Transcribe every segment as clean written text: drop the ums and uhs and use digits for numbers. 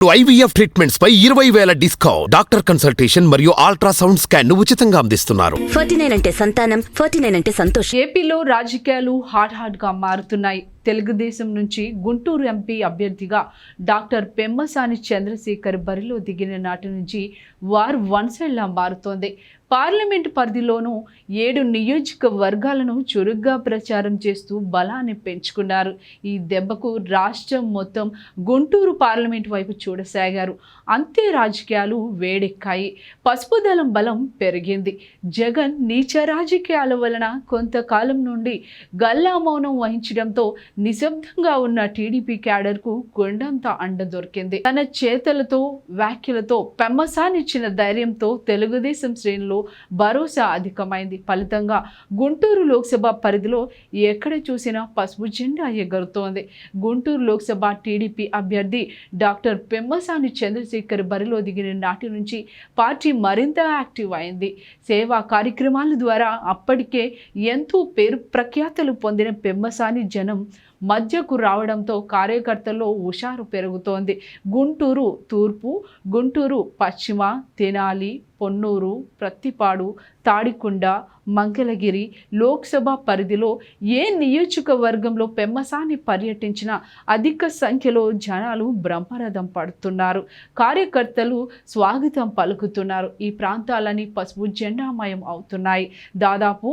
IVF treatments పై 20,000 discount. Doctor consultation మరియు ultrasound scan ఉచితంగా అందిస్తున్నారు. 49 అంటే సంతానం, 49 అంటే సంతోషం. ఏపీలో రాజకీయాలు హాట్ గా మారుతున్నాయి. తెలుగుదేశం నుంచి గుంటూరు ఎంపీ అభ్యర్థిగా డాక్టర్ పెమ్మసాని చంద్రశేఖర్ బరిలో దిగిన నాటి నుంచి వార్ వన్ సైడ్లా మారుతోంది. పార్లమెంటు పరిధిలోనూ 7 నియోజకవర్గాలను చురుగ్గా ప్రచారం చేస్తూ బలాన్ని పెంచుకున్నారు. ఈ దెబ్బకు రాష్ట్రం మొత్తం గుంటూరు పార్లమెంటు వైపు చూడసాగారు. అంతే రాజకీయాలు వేడెక్కాయి. పసుపు దళం బలం పెరిగింది. జగన్ నీచ రాజకీయాల వలన కొంతకాలం నుండి గల్లా మౌనం వహించడంతో నిశ్శబ్దంగా ఉన్న టీడీపీ క్యాడర్కు కొండంత అండ దొరికింది. తన చేతలతో వ్యాఖ్యలతో పెమ్మసానిచ్చిన ధైర్యంతో తెలుగుదేశం శ్రేణులు భరోసా అధికమైంది. ఫలితంగా గుంటూరు లోక్సభ పరిధిలో ఎక్కడ చూసినా పసుపు జెండా ఎగురుతోంది. గుంటూరు లోక్సభ టీడీపీ అభ్యర్థి డాక్టర్ పెమ్మసాని చంద్రశేఖర్ బరిలో దిగిన నాటి నుంచి పార్టీ మరింత యాక్టివ్ అయింది. సేవా కార్యక్రమాల ద్వారా అప్పటికే ఎంతో పేరు ప్రఖ్యాతలు పొందిన పెమ్మసాని జనం మధ్యకు రావడంతో కార్యకర్తల్లో హుషారు పెరుగుతోంది. గుంటూరు తూర్పు, గుంటూరు పశ్చిమ, తెనాలి, పొన్నూరు, ప్రత్తిపాడు, తాడికొండ, మంగళగిరి లోక్సభ పరిధిలో ఏ నియోజకవర్గంలో పెమ్మసాని పర్యటించినా అధిక సంఖ్యలో జనాలు బ్రహ్మరథం పడుతున్నారు. కార్యకర్తలు స్వాగతం పలుకుతున్నారు. ఈ ప్రాంతాలని పసుపు జెండామయం అవుతున్నాయి. దాదాపు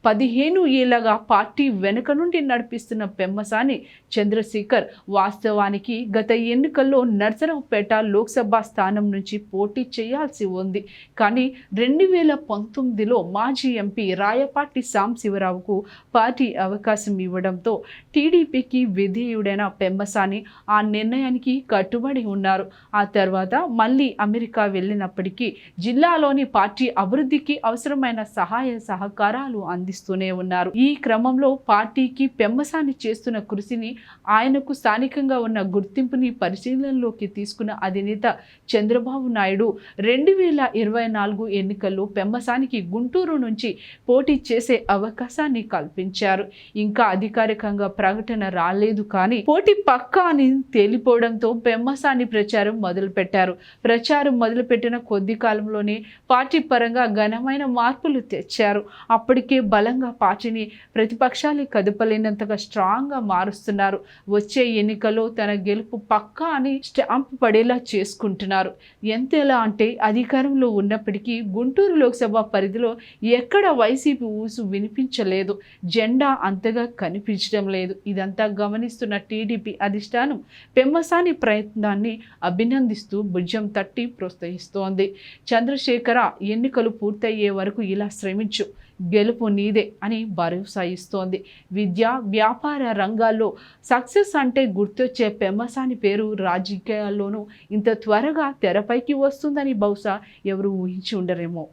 15 ఏళ్లగా పార్టీ వెనుక నుండి నడిపిస్తున్న పెమ్మసాని చంద్రశేఖర్ వాస్తవానికి గత ఎన్నికల్లో నర్సరావుపేట లోక్సభ స్థానం నుంచి పోటీ చేయాల్సి ఉంది. కానీ 2019లో మాజీ ఎంపీ రాయపాటి సాంబశివరావుకు పార్టీ అవకాశం ఇవ్వడంతో టీడీపీకి విధేయుడైన పెమ్మసాని ఆ నిర్ణయానికి కట్టుబడి ఉన్నారు. ఆ తర్వాత మళ్ళీ అమెరికా వెళ్ళినప్పటికీ జిల్లాలోని పార్టీ అభివృద్ధికి అవసరమైన సహాయ సహకారాలు అందిస్తూనే ఉన్నారు. ఈ క్రమంలో పార్టీకి పెమ్మసాని చేస్తున్న కృషిని, ఆయనకు స్థానికంగా ఉన్న గుర్తింపుని పరిశీలనలోకి తీసుకున్న అధినేత చంద్రబాబు నాయుడు 2024 ఎన్నికల్లో పెమ్మసానికి గుంటూరు నుంచి పోటీ చేసే అవకాశాన్ని కల్పించారు. ఇంకా అధికారికంగా ప్రకటన రాలేదు, కానీ పోటీ పక్కా అని తేలిపోవడంతో పెమ్మసాని ప్రచారం మొదలుపెట్టారు. ప్రచారం మొదలుపెట్టిన కొద్ది కాలంలోనే పార్టీ పరంగా ఘనమైన మార్పులు తెచ్చారు. అప్పటికే బలంగా పార్టీని ప్రతిపక్షాలు కదపలేనంతగా స్ట్రాంగ్గా మారుస్తున్నారు. వచ్చే ఎన్నికల్లో తన గెలుపు పక్కా అని స్టాంప్ పడేలా చేసుకుంటున్నారు. ఎంతేలా అంటే అధికారంలో ఉన్నప్పటికీ గుంటూరు లోక్సభ పరిధిలో ఎక్కడ వైసీపీ ఊసు వినిపించలేదు, జెండా అంతగా కనిపించడం లేదు. ఇదంతా గమనిస్తున్న టీడీపీ అధిష్టానం పెమ్మసాని ప్రయత్నాన్ని అభినందిస్తూ భుజం తట్టి ప్రోత్సహిస్తోంది. చంద్రశేఖర, ఎన్నికలు పూర్తయ్యే వరకు ఇలా శ్రమించు, గెలుపు నీదే అని భరోసా ఇస్తోంది. విద్య, వ్యాపార రంగాల్లో సక్సెస్ అంటే గుర్తొచ్చే పెమ్మసాని పేరు రాజకీయాల్లోనూ ఇంత త్వరగా తెరపైకి వస్తుందని బహుశా ఎవరు ఊహించి ఉండరేమో.